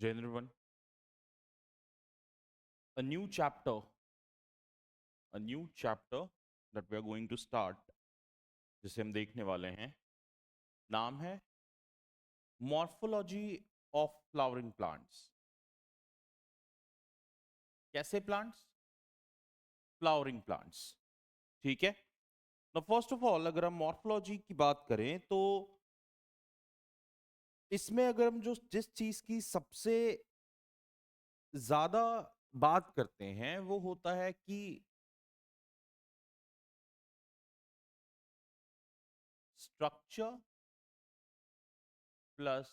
Jai Hind everyone. A new chapter, a new chapter that we are going to start, जिसे हम देखने वाले हैं, नाम है मॉर्फोलॉजी ऑफ फ्लावरिंग प्लांट्स। कैसे प्लांट्स? Flowering plants. ठीक है। ना फर्स्ट ऑफ ऑल अगर हम मॉर्फोलॉजी की बात करें तो इसमें अगर हम जो जिस चीज की सबसे ज्यादा बात करते हैं वो होता है कि structure plus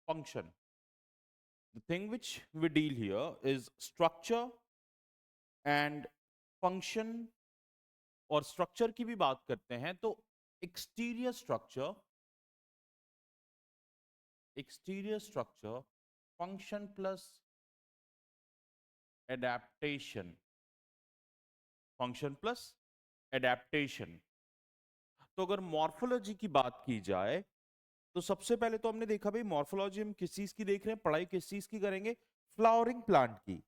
function. The thing which we deal here is structure and function। और स्ट्रक्चर की भी बात करते हैं तो exterior structure, function plus adaptation, function plus adaptation. तो अगर मॉर्फोलॉजी की बात की जाए तो सबसे पहले तो हमने देखा भाई मॉर्फोलॉजी हम किस चीज की देख रहे हैं, पढ़ाई किस चीज की करेंगे, फ्लावरिंग प्लांट की।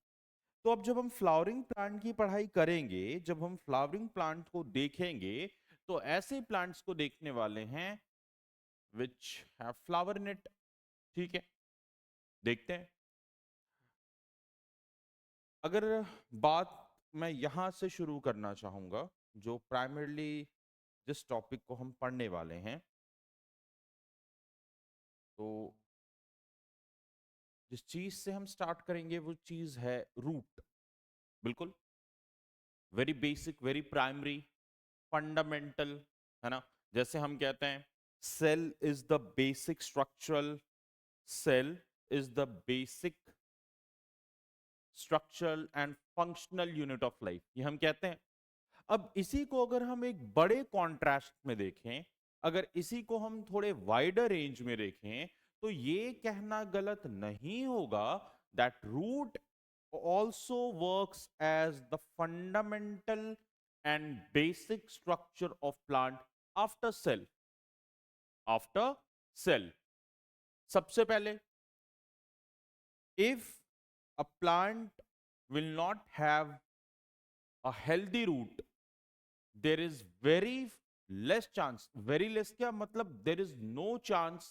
तो अब जब हम फ्लावरिंग प्लांट की पढ़ाई करेंगे, जब हम फ्लावरिंग प्लांट को देखेंगे तो ऐसे प्लांट्स को देखने वाले हैं which have flower in it. ठीक है, देखते हैं। अगर बात मैं यहां से शुरू करना चाहूंगा, जो प्राइमरली जिस टॉपिक को हम पढ़ने वाले हैं, तो जिस चीज से हम स्टार्ट करेंगे वो चीज है रूट। बिल्कुल, very basic, very primary, fundamental, है ना। जैसे हम कहते हैं cell is the basic structural, cell is the basic structural and functional unit of life, ये हम कहते हैं। अब इसी को अगर हम एक बड़े कॉन्ट्रास्ट में देखें, अगर इसी को हम थोड़े वाइडर रेंज में देखें, तो ये कहना गलत नहीं होगा that root also works as the fundamental and basic structure of plant after cell। after cell, सबसे पहले, if a plant will not have a healthy root, there is very less chance, very less क्या मतलब, there is no chance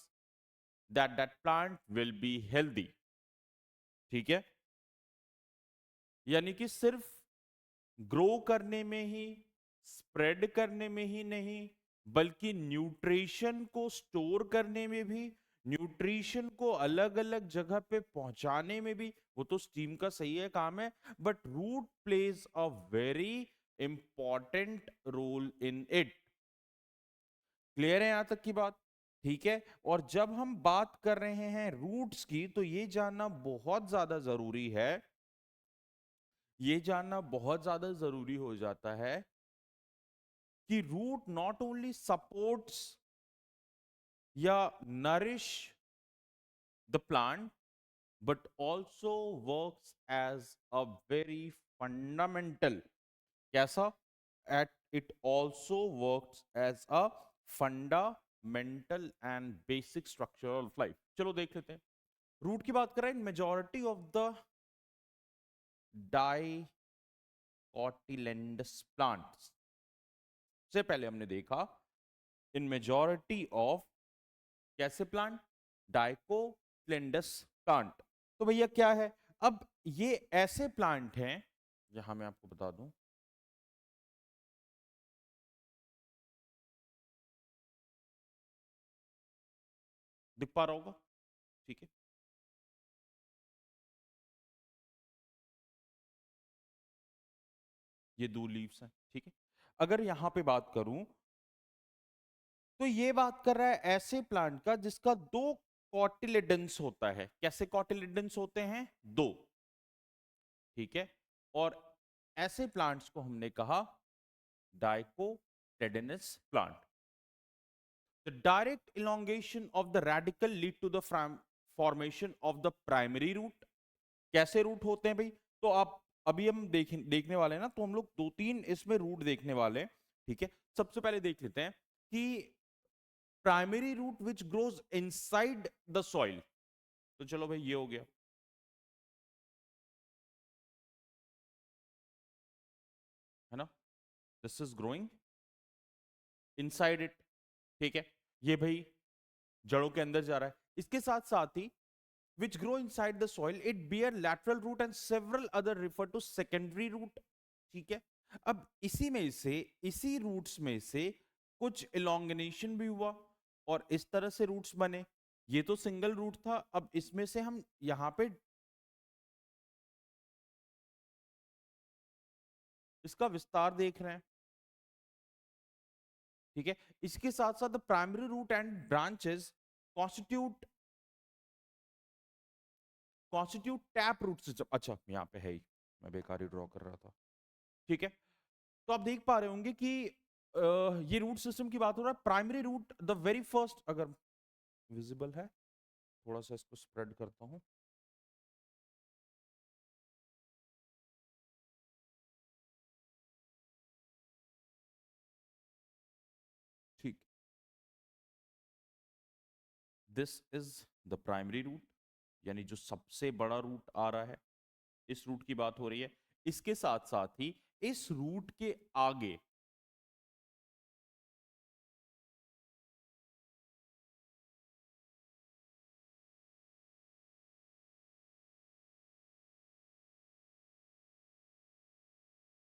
that that plant will be healthy। ठीक है, यानी कि सिर्फ grow करने में ही, स्प्रेड करने में ही नहीं, बल्कि न्यूट्रिशन को स्टोर करने में भी, न्यूट्रिशन को अलग अलग जगह पे पहुंचाने में भी, वो तो स्टीम का सही है काम है, but root plays a very important role in it. Clear है यहां तक की बात? ठीक है। और जब हम बात कर रहे हैं रूट्स की, तो ये जानना बहुत ज्यादा जरूरी है, ये जानना बहुत ज्यादा जरूरी हो जाता है कि रूट नॉट ओनली सपोर्ट्स या nourish the plant, but also works as a very fundamental, कैसा, at it also works as a fundamental and basic structure of life. चलो देख लेते हैं। रूट की बात करें, majority of the dicotyledons plants से पहले हमने देखा इन मेजॉरिटी ऑफ कैसे प्लांट, डाइकोटिलेंडस प्लांट। तो भैया क्या है, अब ये ऐसे प्लांट हैं, यहां मैं आपको बता दूं, दिख पा रहा होगा, ठीक है। ये दो लीव्स हैं, ठीक है। अगर यहां पे बात करूं तो ये बात कर रहा है ऐसे प्लांट का जिसका दो कॉटिलेडन्स होता है। कैसे कॉटिलेडन्स होते हैं? दो, ठीक है। और ऐसे प्लांट्स को हमने कहा डाइकोटिलेडनस plant. The direct elongation of the radical lead to the formation of the primary root। कैसे रूट होते हैं भाई? तो आप अभी हम देखने वाले हैं ना, तो हम लोग दो तीन इसमें रूट देखने वाले हैं, ठीक है। सबसे पहले देख लेते हैं कि primary root which grows inside the soil. तो चलो भाई ये हो गया, है ना, this is growing inside it, ठीक है, ये भाई जड़ों के अंदर जा रहा है। इसके साथ साथ ही which grow inside the soil, it bear lateral root and several other refer to secondary root, ठीक है। अब इसी में से, इसी रूट्स में से कुछ elongation भी हुआ और इस तरह से रूट्स बने। ये तो सिंगल रूट था, अब इसमें से हम यहां पे इसका विस्तार देख रहे हैं, ठीक है। इसके साथ साथ primary root and branches constitute tap root system. अच्छा यहाँ पे है ही, मैं बेकार ही ड्रॉ कर रहा था, ठीक है। तो आप देख पा रहे होंगे कि ये रूट सिस्टम की बात हो रहा है। Primary root the very first, अगर विजिबल है, थोड़ा सा इसको स्प्रेड करता हूं, ठीक, this is the primary root, यानी जो सबसे बड़ा रूट आ रहा है, इस रूट की बात हो रही है। इसके साथ साथ ही इस रूट के आगे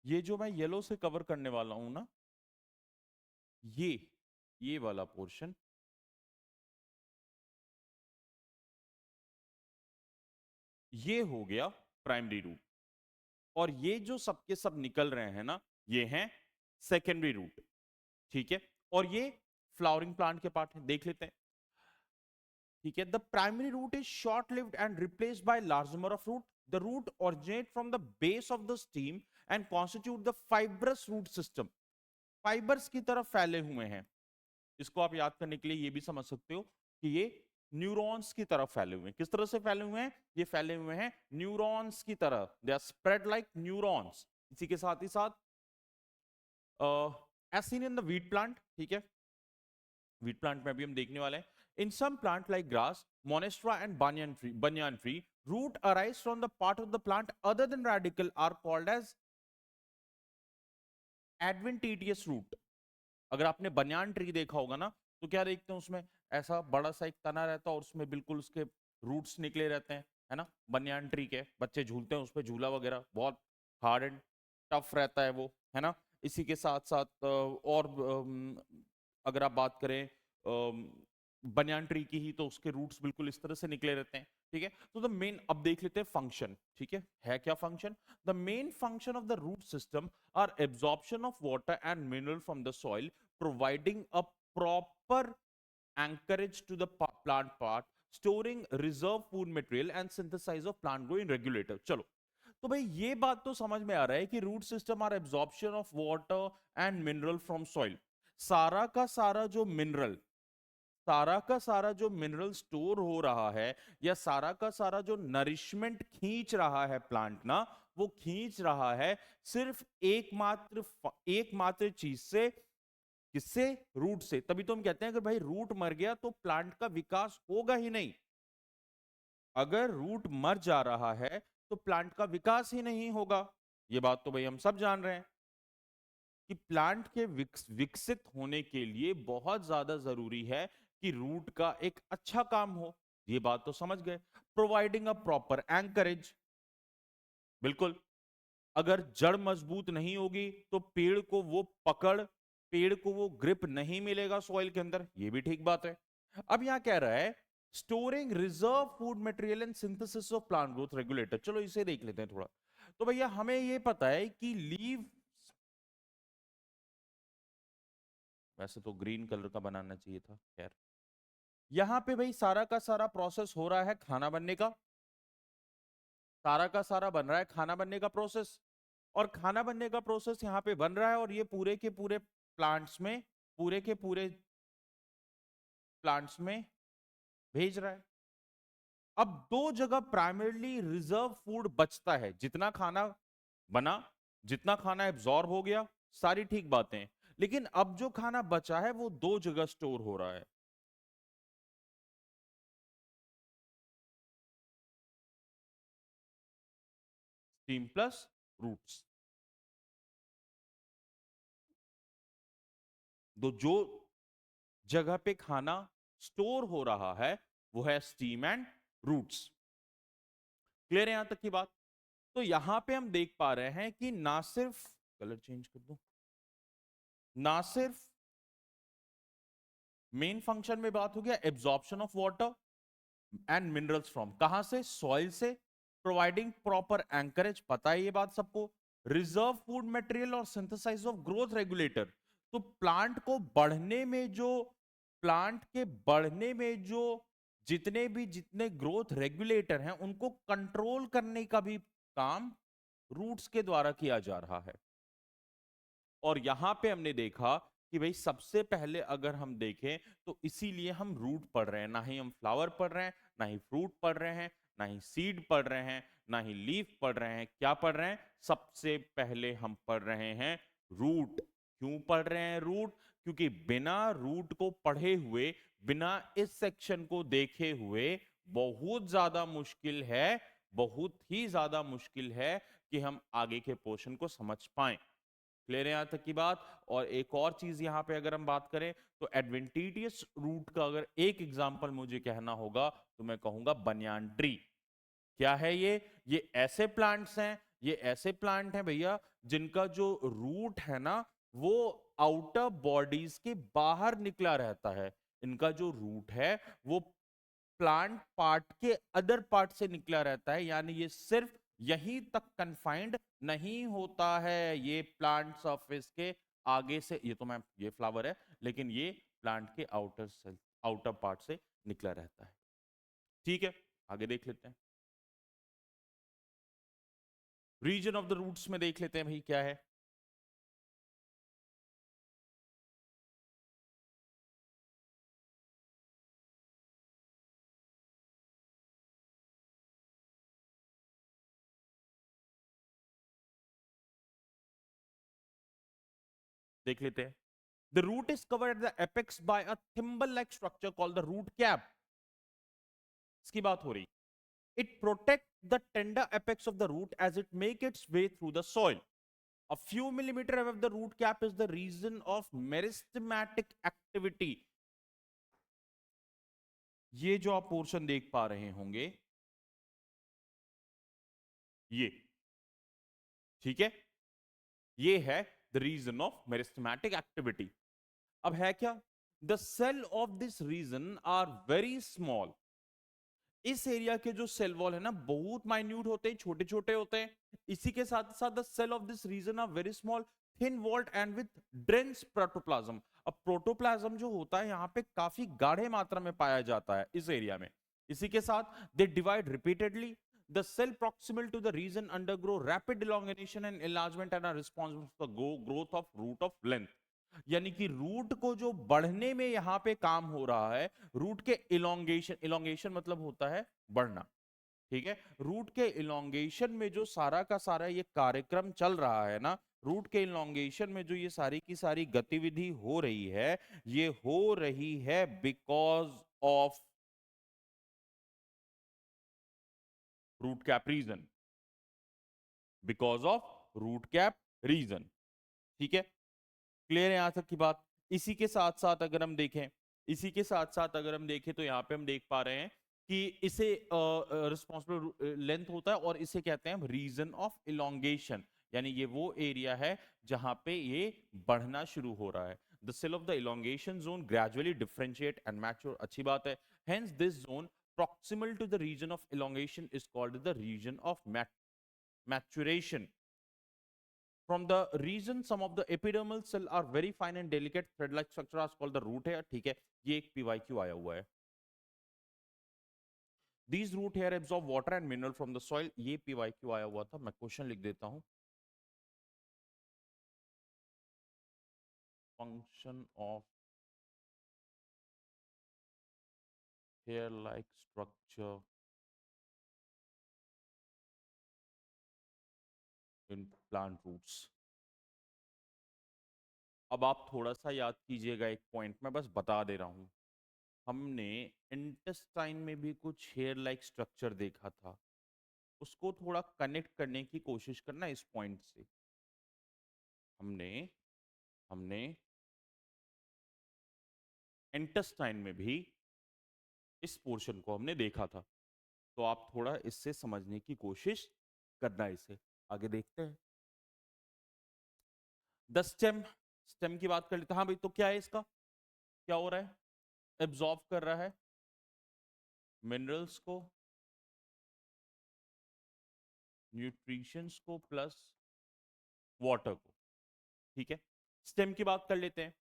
ये जो मैं येलो से कवर करने वाला हूं ना, ये वाला पोर्शन, ये हो गया प्राइमरी रूट, और ये जो सबके सब निकल रहे हैं ना, ये हैं सेकेंडरी रूट, ठीक है। और ये फ्लावरिंग प्लांट के पार्ट है, देख लेते हैं, ठीक है। The primary root is short lived and replaced by large number of root. The root originate from the base of the stem and constitute the fibrous root system. Fibers की तरफ फैले हुए हैं। इसको आप याद करने के लिए ये भी समझ सकते हो कि ये न्यूरॉन्स की तरफ फैले हुए हैं। किस तरह से फैले हुए हैं? ये फैले हुए हैं न्यूरॉन्स की तरह, they are spread like neurons. इसी के साथ ही साथ as seen in the wheat plant, ठीक है, वीट प्लांट में भी हम देखने वाले हैं। In some plant like grass, monstera and banyan tree, root arise from the part of the plant other than radicle are called as adventitious root। अगर आपने बनियान ट्री देखा होगा ना, तो क्या देखते हैं उसमें ऐसा बड़ा सा एक तना रहता है और उसमें बिल्कुल उसके रूट्स निकले रहते हैं, है ना, बनियान ट्री के बच्चे झूलते हैं उस पर, झूला वगैरह बहुत हार्ड एंड टफ रहता है वो, है ना। इसी के साथ साथ और अगर आप बात करें बनियान ट्री की ही, तो उसके रूट्स बिल्कुल इस तरह से निकले रहते हैं, ठीक है। तो द मेन, अब देख लेते हैं फंक्शन, ठीक है क्या function? The main function of the root system are absorption of water and mineral from the soil, providing a proper anchorage to the plant part, storing reserve food material and synthesis of plant growing regulator। चलो, तो भाई ये बात तो समझ में आ रहा है कि root system are absorption of water and mineral from soil. सारा का सारा जो मिनरल, सारा का सारा जो मिनरल स्टोर हो रहा है, या सारा का सारा जो नरिशमेंट खींच रहा है प्लांट ना, वो खींच रहा है सिर्फ एकमात्र चीज से, किससे? रूट से। तभी तो हम कहते हैं अगर भाई रूट मर गया तो प्लांट का विकास होगा ही नहीं। अगर रूट मर जा रहा है तो प्लांट का विकास ही नहीं होगा। ये बात तो भाई हम सब जान रहे हैं कि प्लांट के विकसित होने के लिए बहुत ज्यादा जरूरी है कि रूट का एक अच्छा काम हो। ये बात तो समझ गए। प्रोवाइडिंग अ प्रॉपर एंकरेज, बिल्कुल, अगर जड़ मजबूत नहीं होगी तो पेड़ को वो पकड़, पेड़ को वो ग्रिप नहीं मिलेगा सॉइल के अंदर, ये भी ठीक बात है। अब यहां कह रहा है storing reserve food material and synthesis of plant growth regulator. चलो इसे देख लेते हैं थोड़ा। तो भैया हमें ये पता है कि लीव, वैसे तो ग्रीन कलर का बनाना चाहिए था, खैर। यहां पे भाई सारा का सारा प्रोसेस हो रहा है खाना बनने का, सारा का सारा बन रहा है खाना बनने का प्रोसेस, और खाना बनने का प्रोसेस यहाँ पे बन रहा है, और ये पूरे के पूरे प्लांट्स में, पूरे के पूरे प्लांट्स में भेज रहा है। अब दो जगह प्राइमरली रिजर्व फूड बचता है, जितना खाना बना, जितना खाना एब्जॉर्ब हो गया, सारी ठीक बातें, लेकिन अब जो खाना बचा है वो दो जगह स्टोर हो रहा है। Stem plus roots. तो जो जगह पे खाना स्टोर हो रहा है वो है स्टीम एंड रूट्स। क्लियर है यहां तक की बात? तो यहां पे हम देख पा रहे हैं कि ना सिर्फ, कलर चेंज कर दो, ना सिर्फ मेन फंक्शन में बात हो गया absorption of water and minerals from, कहां से? सॉइल से, प्रोवाइडिंग प्रॉपर एंकरेज, पता है ये बात सबको, रिजर्व फूड मटेरियल और सिंथेसाइज ऑफ ग्रोथ रेगुलेटर। तो प्लांट के बढ़ने में जो जितने ग्रोथ रेगुलेटर हैं उनको कंट्रोल करने का भी काम रूट्स के द्वारा किया जा रहा है। और यहां पे हमने देखा कि भाई सबसे पहले अगर हम देखें तो इसीलिए हम रूट पढ़ रहे हैं, ना ही हम फ्लावर पढ़ रहे हैं, ना ही फ्रूट पढ़ रहे हैं, ना ही सीड पढ़ रहे हैं, ना ही लीफ पढ़ रहे हैं। क्या पढ़ रहे हैं? सबसे पहले हम पढ़ रहे हैं रूट। क्यों पढ़ रहे हैं रूट? क्योंकि बिना रूट को पढ़े हुए, बिना इस सेक्शन को देखे हुए बहुत ज्यादा मुश्किल है, बहुत ही ज्यादा मुश्किल है कि हम आगे के पोर्शन को समझ पाएं। क्लियर है यहां तक की बात? और एक और चीज यहां पे अगर हम बात करें तो एडवेंटिटियस रूट का अगर एक एग्जांपल मुझे कहना होगा तो मैं कहूंगा बनियान ट्री। क्या है ये ऐसे प्लांट्स हैं, ये ऐसे प्लांट हैं भैया जिनका जो रूट है ना वो आउटर बॉडीज के बाहर निकला रहता है। इनका जो रूट है वो प्लांट पार्ट के अदर पार्ट से निकला रहता है, यानी ये सिर्फ यहीं तक कन्फाइंड नहीं होता है, ये प्लांट सरफेस के आगे से, ये तो मैम ये फ्लावर है, लेकिन ये प्लांट के आउटर पार्ट से निकला रहता है। ठीक है, आगे देख लेते हैं। रीजन ऑफ द रूट्स में देख लेते हैं भाई क्या है। देख लेते हैं। The root is covered at the apex by a thimble like structure called the root cap. इसकी बात हो रही। It protects the tender apex of the root as it makes its way through the soil. A few millimeter above the root cap is the region of meristematic activity. ये जो आप portion देख पा रहे होंगे ये, ठीक है, ये है the region of meristematic activity. अब है क्या? The cell of this region are very small. इस एरिया के जो सेल वॉल है ना बहुत माइन्यूट होते हैं, छोटे छोटे होते हैं। इसी के साथ साथ the cell of this region are very small, thin walled and with dense protoplasm. अब प्रोटोप्लाज्म जो होता है यहाँ पे काफी गाढ़े मात्रा में पाया जाता है इस एरिया में। इसी के साथ they divide repeatedly. The cell proximal to the region undergo rapid elongation and enlargement and are responsible for the growth of root of length. यानी कि रूट को जो बढ़ने में यहां पे काम हो रहा है, रूट के इलोंगेशन, इलोंगेशन मतलब होता है बढ़ना, ठीक है, रूट के इलोंगेशन में जो सारा का सारा ये कार्यक्रम चल रहा है ना, रूट के इलोंगेशन में जो ये सारी की सारी गतिविधि हो रही है, ये हो रही है because of root cap region, because of root cap region. ठीक है, क्लियर है यहां तक की बात? इसी के साथ साथ अगर हम देखें, इसी के साथ साथ अगर हम देखें तो यहाँ पे हम देख पा रहे हैं कि इसे रिस्पॉन्सिबल लेंथ होता है और इसे कहते हैं रीजन ऑफ इलोंगेशन, यानी ये वो एरिया है जहां पे ये बढ़ना शुरू हो रहा है। The cell of the elongation zone gradually differentiate and mature, अच्छी बात है। Hence this zone proximal to the region of elongation is called the region of maturation. From the region, some of the epidermal cell are very fine and delicate thread-like structure called the root hair. ठीक है, ये एक PYQ आया हुआ है। These root hair absorb water and mineral from the soil. ये PYQ आया हुआ था, मैं क्वेश्चन लिख देता हूँ। Function of hair-like structure in plant roots. अब आप थोड़ा सा याद कीजिएगा, एक पॉइंट मैं बस बता दे रहा हूँ। हमने इंटेस्टाइन में भी कुछ हेयर लाइक स्ट्रक्चर देखा था, उसको थोड़ा कनेक्ट करने की कोशिश करना इस पॉइंट से। हमने हमने इंटेस्टाइन में भी इस पोर्शन को हमने देखा था, तो आप थोड़ा इससे समझने की कोशिश करना इसे। आगे देखते हैं। द स्टेम, स्टेम की बात कर लेते हैं। हाँ भाई, तो क्या है इसका, क्या हो रहा है, एब्जॉर्ब कर रहा है मिनरल्स को, न्यूट्रिशंस को प्लस वाटर को। ठीक है, स्टेम की बात कर लेते हैं।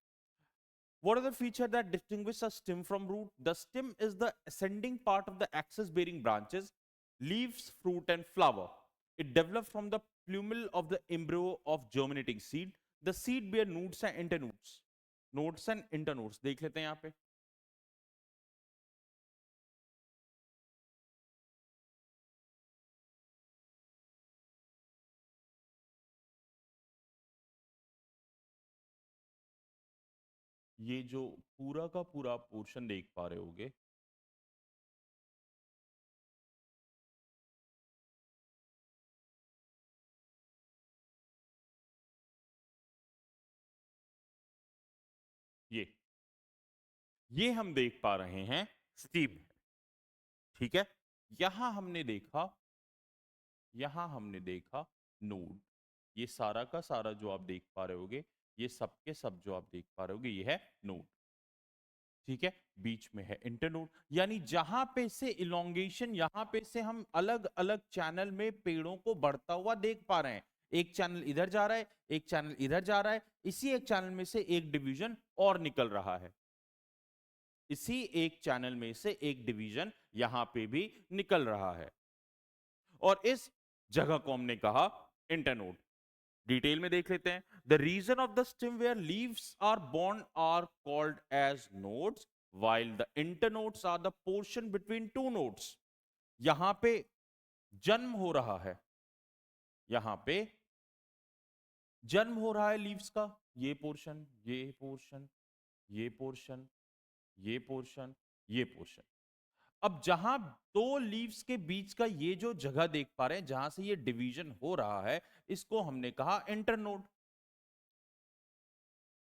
What are the features that distinguish a stem from root? The stem is the ascending part of the axis bearing branches, leaves, fruit, and flower. It develops from the plumule of the embryo of germinating seed. The seed bear noods and internodes. Nodes and internodes. देख लेते हैं यहाँ पे। ये जो पूरा का पूरा पोर्शन देख पा रहे होगे, ये हम देख पा रहे हैं स्टीम। ठीक है, यहां हमने देखा, यहां हमने देखा नोड। ये सारा का सारा जो आप देख पा रहे होगे, ये सब के सब जो आप देख पा रहे होगे, ये है नोड। ठीक है, बीच में है इंटरनोड, यानी जहां पे से इलोंगेशन, यहां पे से हम अलग अलग चैनल में पेड़ों को बढ़ता हुआ देख पा रहे हैं। एक चैनल इधर जा रहा है, एक चैनल इधर जा रहा है, इसी एक चैनल में से एक डिवीजन और निकल रहा है, इसी एक चैनल में से एक डिवीजन यहां पे भी निकल रहा है, और इस जगह को हमने कहा इंटरनोड। डिटेल में देख लेते हैं। The region of the stem where leaves are born are called as nodes, while the internodes are the portion between two nodes। यहां पे जन्म हो रहा है, यहां पे जन्म हो रहा है लीव्स का, ये पोर्शन, ये पोर्शन, ये पोर्शन, ये पोर्शन, ये पोर्शन। अब जहां दो लीव्स के बीच का ये जो जगह देख पा रहे हैं, जहां से ये डिवीजन हो रहा है, इसको हमने कहा इंटरनोड।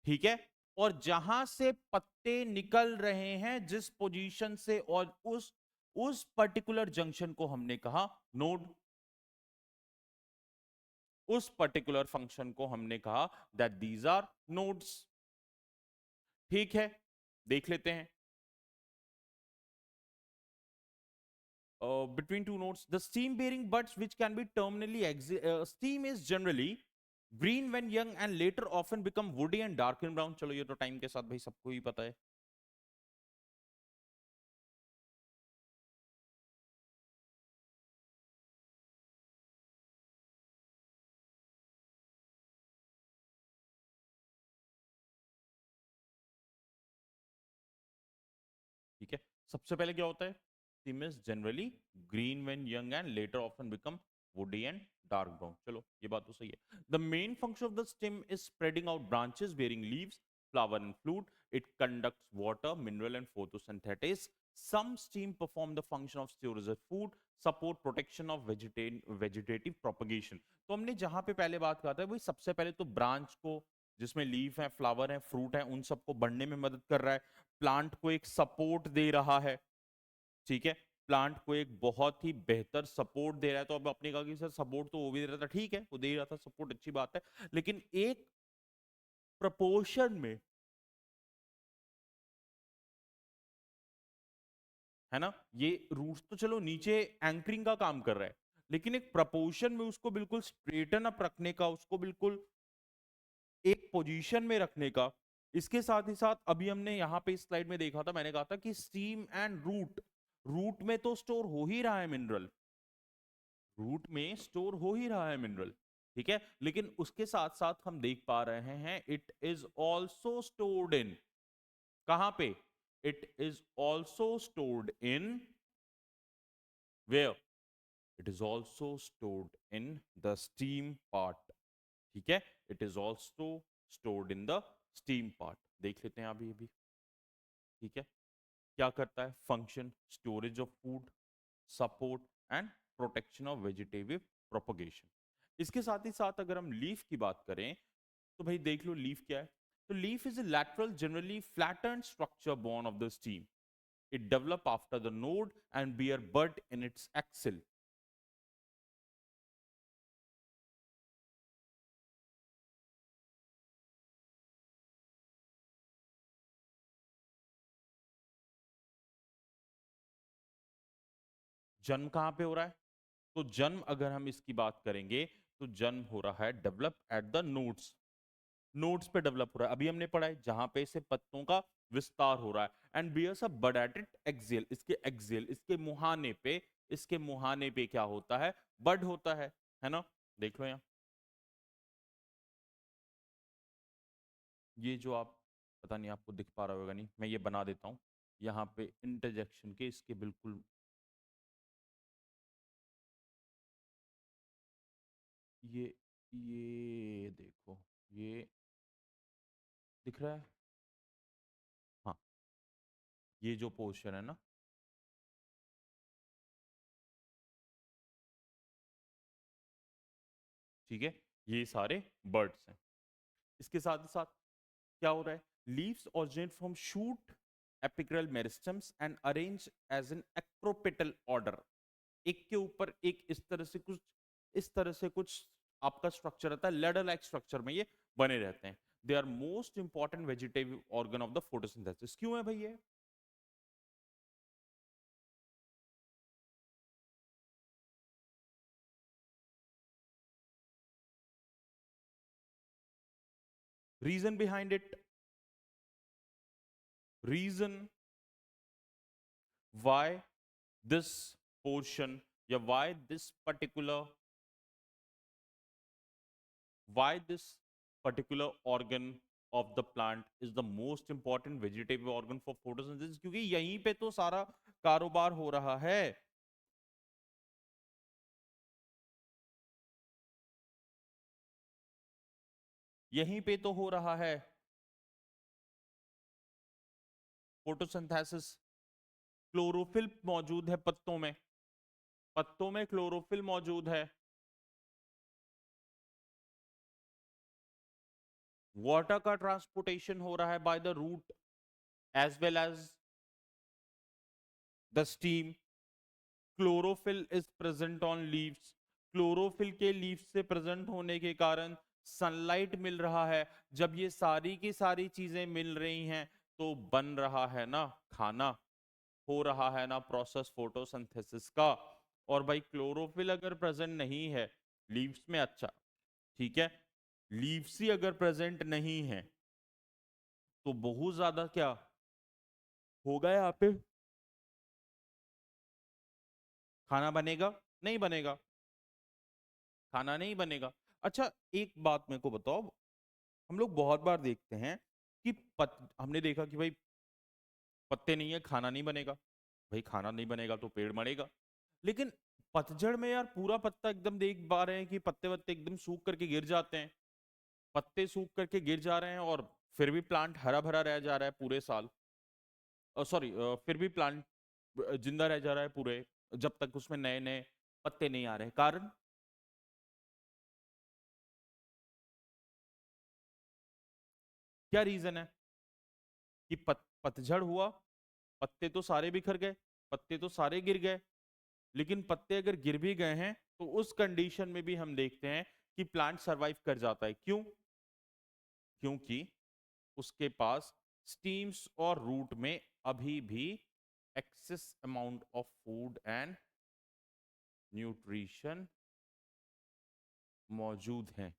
ठीक है, और जहां से पत्ते निकल रहे हैं जिस पोजीशन से, और उस पर्टिकुलर जंक्शन को हमने कहा नोड। उस पर्टिकुलर फंक्शन को हमने कहा दैट दीज आर नोड्स। ठीक है, देख लेते हैं। Between two nodes, the steam bearing buds which can be terminally steam is generally green when young and later often become woody and dark in brown। चलो ये तो टाइम के साथ भाई सबको ही पता है। ठीक है, सबसे पहले क्या होता है, steam is generally green when young and later often become woody and dark brown. चलो ये बात तो सही है। The main function of the stem is spreading out branches bearing leaves, flower and fruit. It conducts water, mineral and photosynthesis. some steam perform the function of storage of food, support protection of vegetative propagation। तो हमने जहां पे पहले बात कहा था वही, सबसे पहले तो ब्रांच को, जिसमें लीफ है, फ्लावर है, फ्रूट है, उन सबको बढ़ने में मदद कर रहा है, प्लांट को एक सपोर्ट दे रहा है। ठीक है, प्लांट को एक बहुत ही बेहतर सपोर्ट दे रहा है। तो अब आपने कहा कि सर सपोर्ट तो वो भी दे रहा था, ठीक है वो दे रहा था सपोर्ट, अच्छी बात है, लेकिन एक प्रपोर्शन में, है ना, ये रूट्स तो चलो नीचे एंकरिंग का काम कर रहा है, लेकिन एक प्रपोर्शन में उसको बिल्कुल स्ट्रेटन अप रखने का, उसको बिल्कुल एक पोजीशन में रखने का। इसके साथ ही साथ अभी हमने यहाँ पे इस स्लाइड में देखा था, मैंने कहा था कि स्टीम एंड रूट, रूट में तो स्टोर हो ही रहा है मिनरल, रूट में स्टोर हो ही रहा है मिनरल। ठीक है, लेकिन उसके साथ साथ हम देख पा रहे हैं it is also stored in, कहां पे, it is also stored in where, it is also stored in the stem part. ठीक है, it is also stored in the stem part. देख लेते हैं अभी अभी। ठीक है, क्या करता है function, storage of food, support and protection of vegetative propagation. इसके साथ ही साथ अगर हम लीफ की बात करें तो भाई देख लो लीफ क्या है। तो leaf is a lateral generally flattened structure born of the stem. It develop after the node and bear bud in its axil. जन्म कहां पे हो रहा है? तो जन्म अगर हम इसकी बात करेंगे तो जन्म हो रहा है develop at the nodes. Nodes पे डेवलप हो रहा है, अभी हमने पढ़ा है जहां पे से पत्तों का विस्तार हो रहा है। And bears a bud at it axial, इसके एक्सियल, इसके मुहाने पे, इसके मुहाने पे क्या होता है? बड होता है ना? देख लो यहाँ, ये जो आप, पता नहीं आपको दिख पा रहा होगा नहीं, मैं ये बना देता हूँ यहाँ पे इंटरजेक्शन के, इसके बिल्कुल ये ये देखो, ये दिख रहा है? हाँ, ये जो पोर्शन है ना, ठीक है, ये सारे बर्ड्स हैं। इसके साथ ही साथ क्या हो रहा है? Leaves originate from shoot apical meristems and arrange as an acropetal order. एक के ऊपर एक, इस तरह से कुछ आपका स्ट्रक्चर रहता है, लेडर लाइक स्ट्रक्चर में ये बने रहते हैं। They are most important vegetative organ of the photosynthesis. क्यों है भाई ये? Reason behind it, reason why this portion या why this particular organ of the plant is the most important vegetative organ for photosynthesis, क्योंकि यहीं पे तो सारा कारोबार हो रहा है। यहीं पे तो हो रहा है फोटोसिंथेसिस। क्लोरोफिल मौजूद है पत्तों में, पत्तों में क्लोरोफिल मौजूद है। वाटर का ट्रांसपोर्टेशन हो रहा है by the root as well as the stem. Chlorophyll is present on leaves, chlorophyll के लीफ से प्रेजेंट होने के कारण सनलाइट मिल रहा है। जब ये सारी की सारी चीजें मिल रही हैं तो बन रहा है ना खाना, हो रहा है ना प्रोसेस फोटोसिंथेसिस का। और भाई क्लोरोफिल अगर प्रेजेंट नहीं है लीव्स में, अच्छा ठीक है, लीव्स ही अगर प्रेजेंट नहीं है तो बहुत ज्यादा क्या होगा यहाँ पे? खाना बनेगा? नहीं बनेगा, खाना नहीं बनेगा। अच्छा, एक बात मेरे को बताओ, हम लोग बहुत बार देखते हैं कि हमने देखा कि भाई पत्ते नहीं है खाना नहीं बनेगा। भाई खाना नहीं बनेगा तो पेड़ मरेगा। लेकिन पतझड़ में यार पूरा पत्ता एकदम देख पा रहे हैं कि पत्ते वत्ते एकदम सूख करके गिर जाते हैं, पत्ते सूख करके गिर जा रहे हैं और फिर भी प्लांट हरा भरा रह जा रहा है पूरे साल। सॉरी, फिर भी प्लांट जिंदा रह जा रहा है पूरे, जब तक उसमें नए नए पत्ते नहीं आ रहे। कारण क्या रीजन है? कि पतझड़ हुआ, पत्ते तो सारे बिखर गए, पत्ते तो सारे गिर गए। लेकिन पत्ते अगर गिर भी गए हैं तो उस कंडीशन में भी हम देखते हैं कि प्लांट सरवाइव कर जाता है। क्यों? क्योंकि उसके पास स्टीम्स और रूट में अभी भी excess amount of food and nutrition मौजूद हैं।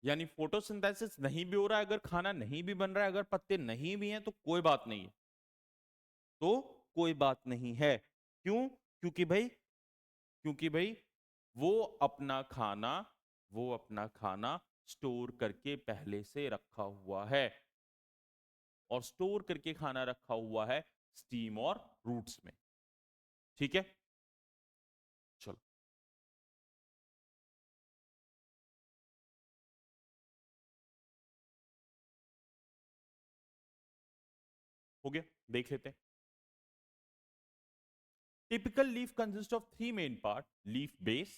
यानी फोटोसिंथेसिस नहीं भी हो रहा है, अगर खाना नहीं भी बन रहा है, अगर पत्ते नहीं भी हैं तो कोई बात नहीं है, तो कोई बात नहीं है। क्यों? क्योंकि भाई वो अपना खाना वो अपना खाना स्टोर करके पहले से रखा हुआ है, और स्टोर करके खाना रखा हुआ है स्टीम और रूट्स में। ठीक है, चलो हो गया, देख लेते हैं। Typical leaf consist of three main part, leaf base,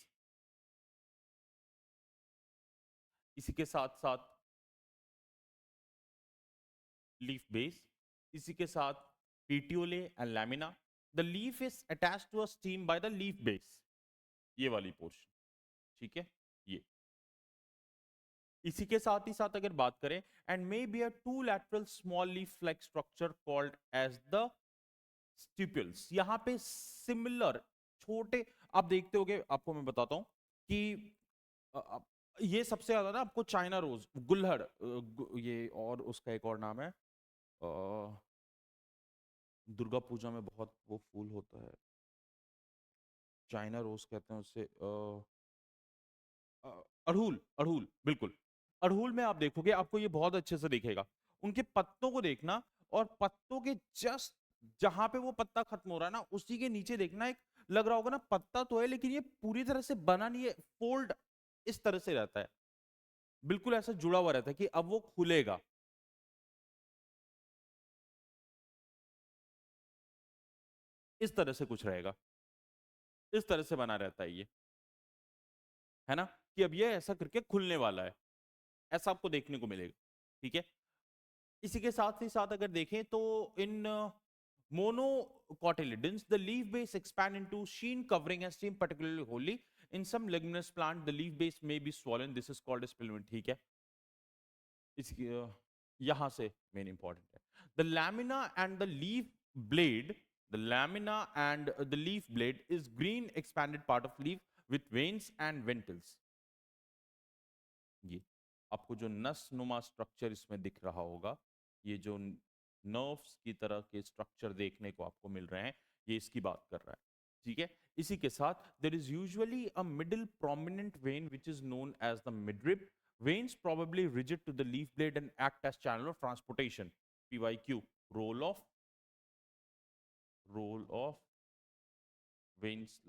इसी के साथ साथ लीफ बेस, इसी के साथ petiole and lamina. The leaf is attached to a stem by the leaf base, ये वाली पोर्शन, ठीक है। ये इसी के साथ ही साथ अगर बात करें, and may be a two lateral small leaf like structure called as the stipules. यहाँ पे सिमिलर छोटे, आप देखते होगे, आपको मैं बताता हूं कि अ, अ, ये सबसे ज्यादा ना आपको चाइना रोज, गुल्हड़, ये और उसका एक और नाम है, दुर्गा पूजा में बहुत वो फूल होता है, चाइना रोज कहते हैं उसे, अड़हुल, अड़हुल बिल्कुल। अड़हुल में आप देखोगे, आपको ये बहुत अच्छे से दिखेगा, उनके पत्तों को देखना, और पत्तों के जस्ट जहां पे वो पत्ता खत्म हो रहा है ना, उसी के नीचे देखना, एक लग रहा होगा ना पत्ता तो है, लेकिन ये पूरी तरह से बना नहीं है, फोल्ड इस तरह से रहता है, बिल्कुल ऐसा जुड़ा हुआ रहता है कि अब वो खुलेगा, इस तरह से कुछ रहेगा, इस तरह से बना रहता है ये, है ना, कि अब ये ऐसा करके खुलने वाला है, ऐसा आपको देखने को मिलेगा, ठीक है। इसी के साथ ही साथ अगर देखें तो इन monocotyledons the leaf base expand into sheen covering and stem particularly wholly. In some leguminous plant the leaf base may be swollen, this is called as filament, ठीक है। इसकी यहां से मेन इंपॉर्टेंट है, the lamina and the leaf blade, the lamina and the leaf blade is green expanded part of leaf with veins and ventils। ये आपको जो नस नुमा स्ट्रक्चर इसमें दिख रहा होगा, ये जो नर्व्स की तरह के स्ट्रक्चर देखने को आपको मिल रहे हैं, ये इसकी बात कर रहा है, ठीक है। इसी के साथ there is usually a middle prominent vein which is known as the midrib. veins probably rigid to the leaf blade and act as channel of transportation। PYQ, role of veins,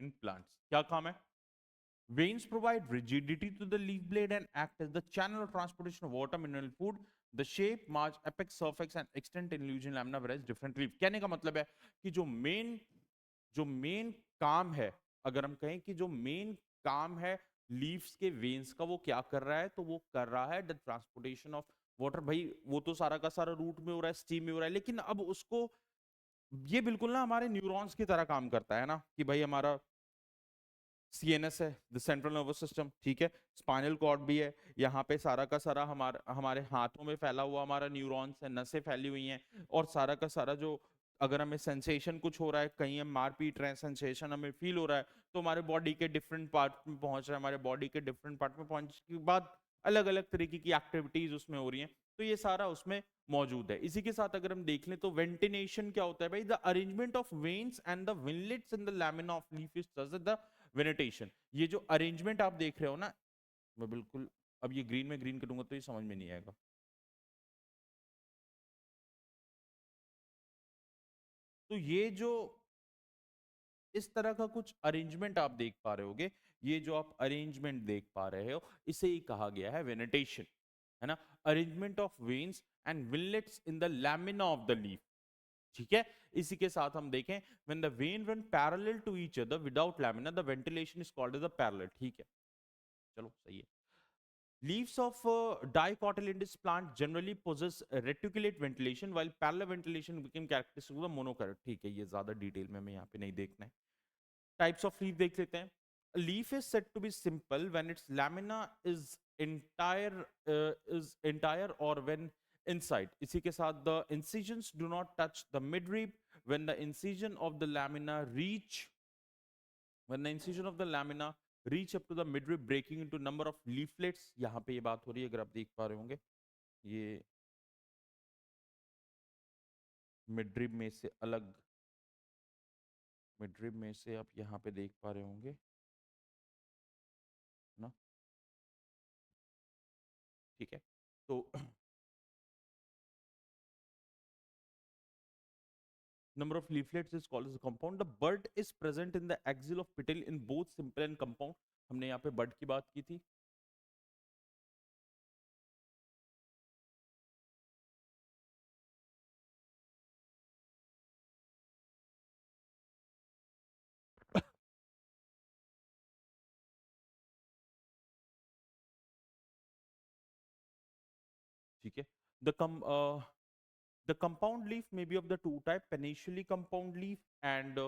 in plants क्या काम है? Veins provide rigidity to the leaf blade and act as the channel of transportation of water, mineral, food. The shape, marge, apex, surface and extent in illusion lamina varies different leaf। कहने का मतलब है कि जो main काम है, अगर हम कहें कि जो मेन काम है लीव्स के वेन्स का, वो क्या कर रहा है, तो वो कर रहा है द ट्रांसपोर्टेशन ऑफ वाटर। भाई वो तो सारा का सारा रूट में हो रहा है, स्टीम में हो रहा है, लेकिन अब उसको ये बिल्कुल ना हमारे न्यूरॉन्स की तरह काम करता है ना, कि भाई हमारा सीएनएस है, द सेंट्रल नर्वस सिस्टम, ठीक है, स्पाइनल कॉर्ड भी है, यहाँ पे सारा का सारा हमारे हाथों में फैला हुआ हमारा न्यूरॉन्स है, नसें फैली हुई हैं, और सारा का सारा जो अगर हमें सेंसेशन कुछ हो रहा है, कहीं हम मार पीट रहे हैं, सेंसेशन हमें फील हो रहा है, तो हमारे बॉडी के डिफरेंट पार्ट में पहुंच रहा है, हमारे बॉडी के डिफरेंट पार्ट में पहुंचने के बाद अलग अलग तरीके की एक्टिविटीज उसमें हो रही हैं, तो ये सारा उसमें मौजूद है। इसी के साथ अगर हम देख लें तो वेंटिनेशन क्या होता है भाई? The arrangement of veins and the veinlets in the lamina of leaf is the venation. ये जो अरेंजमेंट आप देख रहे हो ना, मैं बिल्कुल अब ये ग्रीन में ग्रीन करूंगा तो ये समझ में नहीं आएगा। तो ये जो इस तरह का कुछ अरेंजमेंट आप देख पा रहे होगे, ये जो आप अरेंजमेंट देख पा रहे हो, इसे ही कहा गया है वेनेटेशन, है ना। Arrangement of veins and veinlets in the lamina of the leaf, ठीक है। इसी के साथ हम देखें, when the vein run parallel to each other without lamina the ventilation is called as the parallel, ठीक है, चलो सही है। Leaves of dicotyledonous plant generally possess reticulate ventilation, while parallel ventilation became characteristic of the monochord। ठीक है, ये ज्यादा detail में हमें यहाँ पे नहीं देखना है। Types of leaf देख लेते हैं। A leaf is said to be simple when its lamina is entire or when inside। इसी के साथ the incisions do not touch the midrib when the incision of the lamina reach when the incision of the lamina reach up to the midrib breaking into number of leaflets। यहाँ पे ये बात हो रही है, अगर आप देख पा रहे होंगे, ये मिड्रिब में से अलग, मिड्रिब में से आप यहाँ पे देख पा रहे होंगे ना, ठीक है। तो number of leaflets is called as a compound. The bud is present in the axil of petal in both simple and compound. हमने यहाँ पे bud की बात की थी. ठीक है. the com the compound leaf may be of the two type, paniculate compound leaf and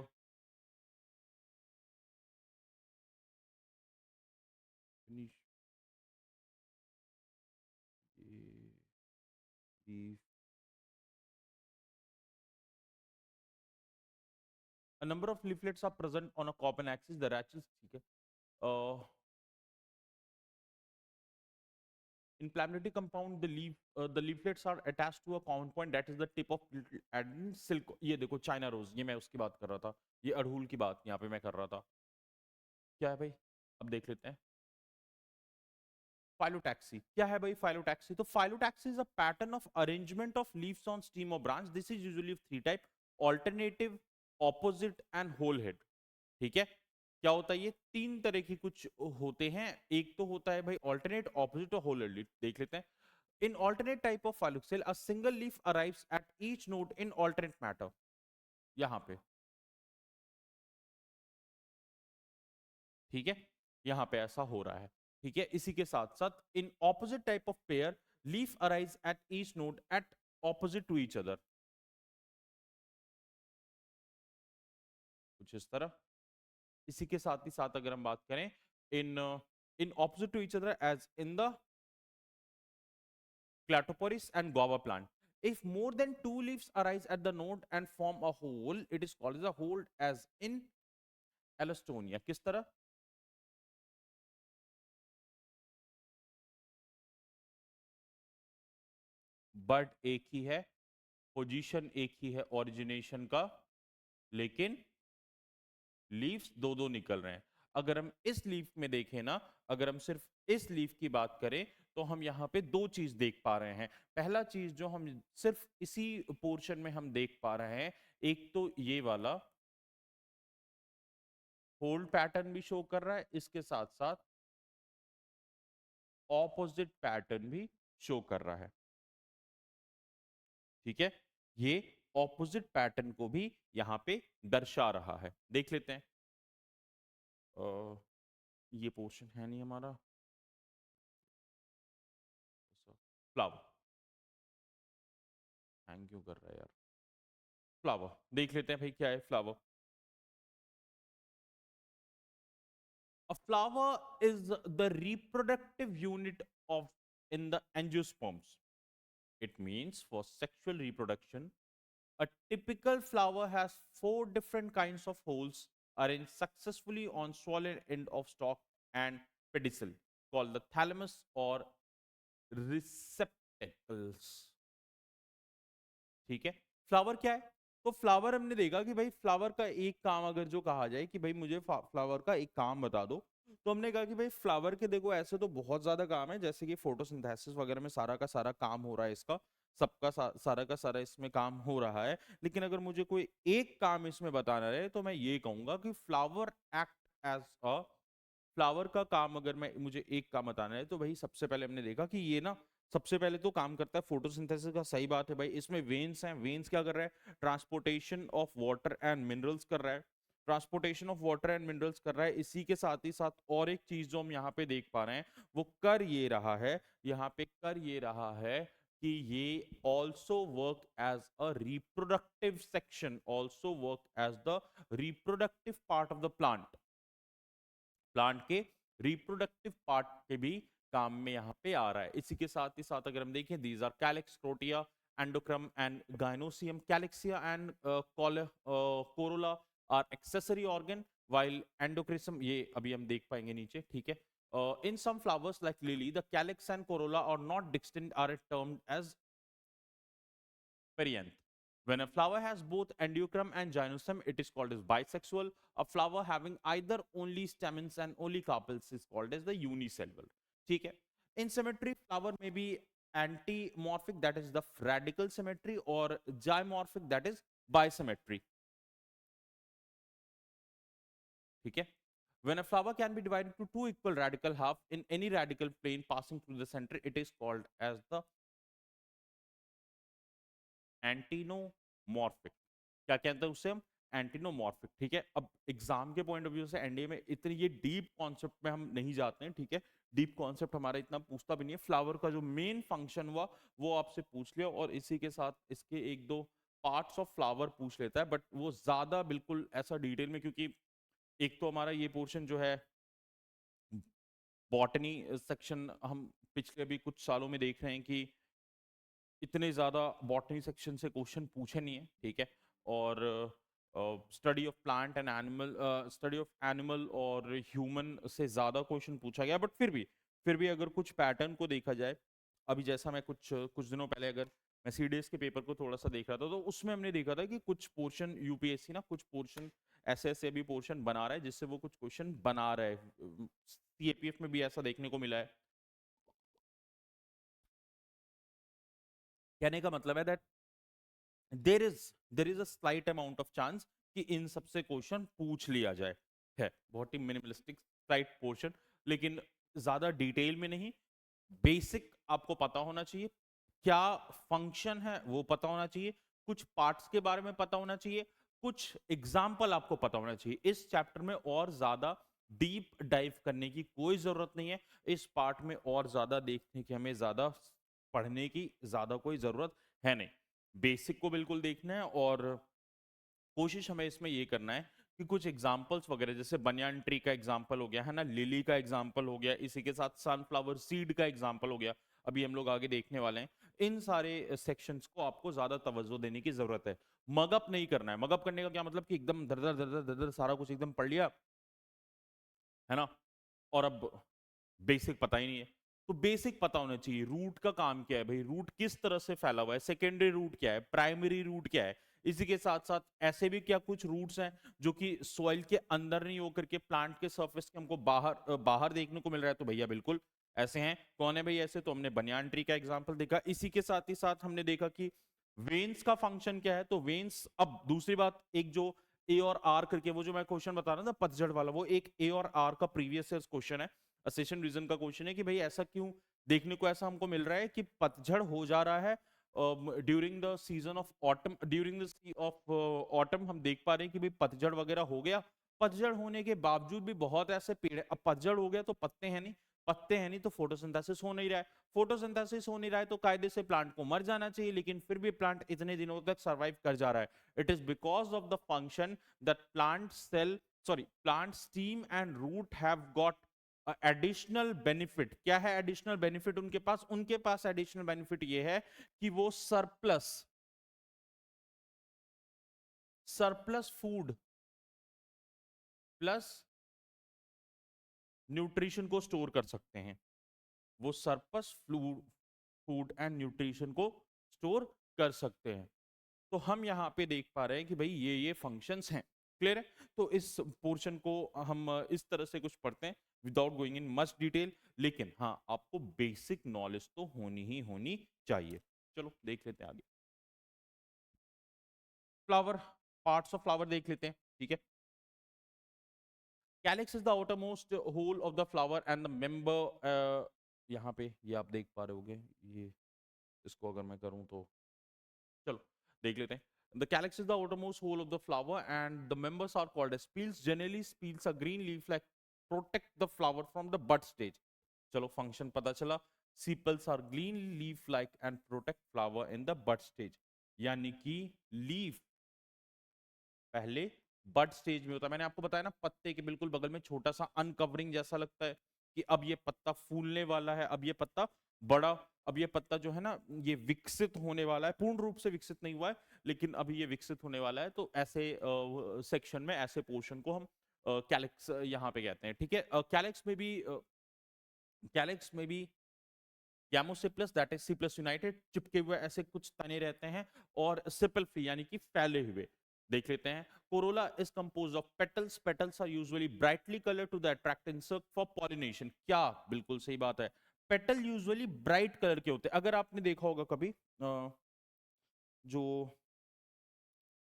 leaf. A number of leaflets are present on a common axis. The rachis, ठीक है. In planetary compound, the leaflets are attached to a common point, that is the tip of and silk. ये देखो China rose, ये मैं उसकी बात कर रहा था, ये अड़हुल की बात यहाँ पे मैं कर रहा था. क्या है भाई, अब देख लेते हैं. Phyllotaxy. क्या है भाई phyllotaxy? तो phyllotaxy is a pattern of arrangement of leaves on stem or branch. This is usually of three type: alternative, opposite and whole head. ठीक है. क्या होता है, ये तीन तरह की कुछ होते हैं. एक तो होता है भाई alternate, opposite और whole head. देख लेते हैं. In alternate type of phylloxyle, a single leaf arrives at each node in alternate matter. यहां पे, ठीक है, यहां पे ऐसा हो रहा है. ठीक है. इसी के साथ साथ in opposite type of pair, leaf arise at each node at opposite to each other. कुछ इस तरह. इसी के साथ ही साथ अगर हम बात करें, in in opposite to each other as in the Clatoporis and guava plant. If more than two leaves arise at the node and form a hole, it is called as a hole, as in Allostonia. किस तरह? But एक ही है, position एक ही है origination का, लेकिन leaves दो दो निकल रहे हैं. अगर हम इस लीफ में देखें ना, अगर हम सिर्फ इस लीफ की बात करें, तो हम यहाँ पे दो चीज देख पा रहे हैं. पहला चीज जो हम सिर्फ इसी पोर्शन में हम देख पा रहे हैं, एक तो ये वाला होल्ड पैटर्न भी शो कर रहा है, इसके साथ साथ ऑपोजिट पैटर्न भी शो कर रहा है. ठीक है. ये ऑपोजिट पैटर्न को भी यहां पे दर्शा रहा है. देख लेते हैं. ये पोर्शन है नहीं हमारा. फ्लावर हैंग क्यों कर रहा है यार. फ्लावर देख लेते हैं भाई, क्या है flower. A flower is the reproductive unit of in the angiosperms. It means for sexual reproduction. A typical flower has four different kinds of holes arranged successfully on swollen end of stalk and pedicel, called the thalamus or receptacles. ठीक है. Flower क्या है? तो flower हमने देखा कि भाई flower का एक काम, अगर जो कहा जाए कि भाई मुझे फ्लावर का एक काम बता दो, तो हमने कहा कि भाई फ्लावर के देखो ऐसे तो बहुत ज्यादा काम है, जैसे कि फोटोसिंथेसिस वगैरह में सारा का सारा काम हो रहा है इसका, सबका सारा का सारा इसमें काम हो रहा है. लेकिन अगर मुझे कोई एक काम इसमें बताना रहे, तो मैं ये कहूंगा कि flower act as a, flower का काम अगर मैं मुझे एक काम बताना है, तो भाई सबसे पहले हमने देखा कि ये ना सबसे पहले तो काम करता है फोटोसिंथेसिस का. सही बात है भाई. इसमें वेन्स हैं. वेन्स क्या कर रहा है? Transportation of water and minerals कर रहा है. Transportation of water and minerals कर रहा है. इसी के साथ ही साथ और एक चीज जो हम यहाँ पे देख पा रहे हैं, वो कर ये रहा है, यहाँ पे कर ये रहा है कि ये also work as a reproductive section, also work as the reproductive part of the plant. Plant के रिप्रोडक्टिव पार्ट के भी काम में यहाँ पे आ रहा है. इसी के साथ ही साथ अगर हम देखें, these are calyx, corolla, androecium and gynoecium. Calyx and corolla are accessory organ, while endocrisim ये अभी हम देख पाएंगे नीचे. ठीक है. In some flowers like lily, the calyx and corolla are not distinct, are termed as perianth. When a flower has both endocrine and gynosperm, it is called as bisexual. A flower having either only stamens and only carpels is called as the unicellular. ठीक है. In symmetry, flower may be antimorphic, that is the radical symmetry, or dimorphic, that is by symmetry, ठीक है। When a flower can be divided into two equal radical half in any radical plane passing through the center, it is called as the एंटीनोमॉर्फिक। क्या कहते हैं उससे हम? एंटीनोमॉर्फिक, ठीक है। अब एग्जाम के पॉइंट ऑफ व्यू से एनडीए में इतनी ये डीप कॉन्सेप्ट में हम नहीं जाते हैं, ठीक है। डीप कॉन्सेप्ट हमारा इतना पूछता भी नहीं है। फ्लावर का जो मेन फंक्शन हुआ वो आपसे पूछ लिया, और इसी के साथ इसके एक दो पार्ट्स ऑफ फ्लावर पूछ लेता है, बट वो ज्यादा बिल्कुल ऐसा डिटेल में, क्योंकि एक तो हमारा ये पोर्शन जो है बॉटनी सेक्शन, हम पिछले भी कुछ सालों में देख रहे हैं कि इतने ज्यादा बॉटनी सेक्शन से क्वेश्चन पूछे नहीं है, ठीक है। और study of plant and animal, study of animal और ह्यूमन से ज्यादा क्वेश्चन पूछा गया, बट फिर भी अगर कुछ पैटर्न को देखा जाए, अभी जैसा मैं कुछ कुछ दिनों पहले अगर मैं सीडीएस के पेपर को थोड़ा सा देख रहा था, तो उसमें हमने देखा था कि कुछ पोर्शन यूपीएससी ना कुछ पोर्शन ऐसे ऐसे भी पोर्शन बना रहा है जिससे वो कुछ क्वेश्चन बना रहा है। सीएपीएफ में भी ऐसा देखने को मिला है। कहने का मतलब है that there is a slight amount of chance कि इन सबसे क्वेश्चन पूछ लिया जाए, है बहुत ही मिनिमलिस्टिक स्लाइट पोर्शन, लेकिन ज्यादा डिटेल में नहीं। बेसिक आपको पता होना चाहिए, क्या फंक्शन है वो पता होना चाहिए, कुछ पार्ट्स के बारे में पता होना चाहिए, कुछ एग्जाम्पल आपको पता होना चाहिए। इस चैप्टर में और ज्यादा डीप डाइव करने की कोई जरूरत नहीं है। इस पार्ट में और ज्यादा देखने की, हमें ज्यादा पढ़ने की ज्यादा कोई जरूरत है नहीं। बेसिक को बिल्कुल देखना है, और कोशिश हमें इसमें ये करना है कि कुछ एग्जाम्पल्स वगैरह, जैसे बनियान ट्री का एग्जाम्पल हो गया है ना, लिली का एग्जाम्पल हो गया, इसी के साथ सनफ्लावर सीड का एग्जाम्पल हो गया, अभी हम लोग आगे देखने वाले हैं। इन सारे सेक्शंस को आपको ज्यादा तवज्जो देने की जरूरत है। मगअप नहीं करना है। मगअप करने का क्या मतलब कि एकदम दर दर दर दर दर सारा कुछ एकदम पढ़ लिया, है ना, और अब बेसिक पता ही नहीं है। तो बेसिक पता होना चाहिए, रूट का काम क्या है भाई, रूट किस तरह से फैला हुआ है, सेकेंडरी रूट क्या है, प्राइमरी रूट क्या है। इसी के साथ साथ ऐसे भी क्या कुछ रूट्स हैं जो कि सॉइल के अंदर नहीं होकर के प्लांट के सरफेस के हमको बाहर बाहर देखने को मिल रहा है। तो भैया बिल्कुल ऐसे हैं। कौन है भाई ऐसे? तो हमने बनियान ट्री का एग्जाम्पल देखा। इसी के साथ ही साथ हमने देखा कि वेन्स का फंक्शन क्या है। तो वेन्स, अब दूसरी बात, एक जो ए और आर करके वो जो मैं क्वेश्चन बता रहा था पतझड़ वाला, वो एक ए और आर का प्रीवियस ईयर क्वेश्चन है। सेशन रीजन का क्वेश्चन है कि भाई ऐसा क्यों देखने को ऐसा हमको मिल रहा है कि पतझड़ हो जा रहा है during the season of autumn, during the of autumn हम देख पा रहे हैं कि भाई पतझड़ वगैरह हो गया। पतझड़ होने के बावजूद भी बहुत ऐसे पेड़, अब पतझड़ हो गया तो पत्ते हैं नहीं, पत्ते हैं नहीं तो फोटोसिंथेसिस हो नहीं रहा है, फोटोसिंथेसिस हो नहीं रहा है तो कायदे से प्लांट को मर जाना चाहिए, लेकिन फिर भी प्लांट इतने दिनों तक सरवाइव कर जा रहा है। It is because of the function that plant cell, sorry plant stem and root have got additional benefit. क्या है एडिशनल बेनिफिट उनके पास? उनके पास एडिशनल बेनिफिट ये है कि वो surplus surplus food plus nutrition को स्टोर कर सकते हैं। वो सरप्लस फूड एंड न्यूट्रिशन को स्टोर कर सकते हैं। तो हम यहाँ पे देख पा रहे हैं कि भाई ये फंक्शंस हैं। क्लियर है? तो इस पोर्शन को हम इस तरह से कुछ पढ़ते हैं without going in much detail, लेकिन हाँ आपको बेसिक नॉलेज तो होनी ही होनी चाहिए। चलो देख लेते हैं आगे। फ्लावर, पार्ट्स ऑफ फ्लावर देख लेते हैं, ठीक है। Calyx is the outermost whorl of the flower and the member, यहाँ पे ये आप देख पा रहे होगे, ये इसको अगर मैं करूं तो चलो देख लेते हैं। The calyx is the outermost hole of the flower, and the members are called as spheles. Generally, spheles are green leaf-like, protect the flower from the bud stage. चलो फंक्शन पता चला। Sepals are green leaf-like and protect flower in the bud stage. यानी कि leaf पहले बड stage में होता है। मैंने आपको बताया ना, पत्ते के बिल्कुल बगल में छोटा सा अनकवरिंग जैसा लगता है कि अब ये पत्ता फूलने वाला है, अब ये पत्ता बड़ा, अब ये पत्ता जो है ना ये विकसित होने वाला है। पूर्ण रूप से विकसित नहीं हुआ है, लेकिन अभी ये विकसित होने वाला है। तो ऐसे सेक्शन में ऐसे पोर्शन को हम कैलिक्स यहाँ पे कहते हैं, ठीक है। कैलिक्स में भी gamosepalous that is sepals united चिपके हुए ऐसे कुछ तने रहते हैं, और सिपल फ्री यानी कि फैले हुए। देख लेते हैं। Corolla is compose of petals. Petals are usually brightly colour to the attract insect for pollination. क्या बिल्कुल सही बात है, पेटल यूजुअली ब्राइट कलर के होते हैं। अगर आपने देखा होगा कभी जो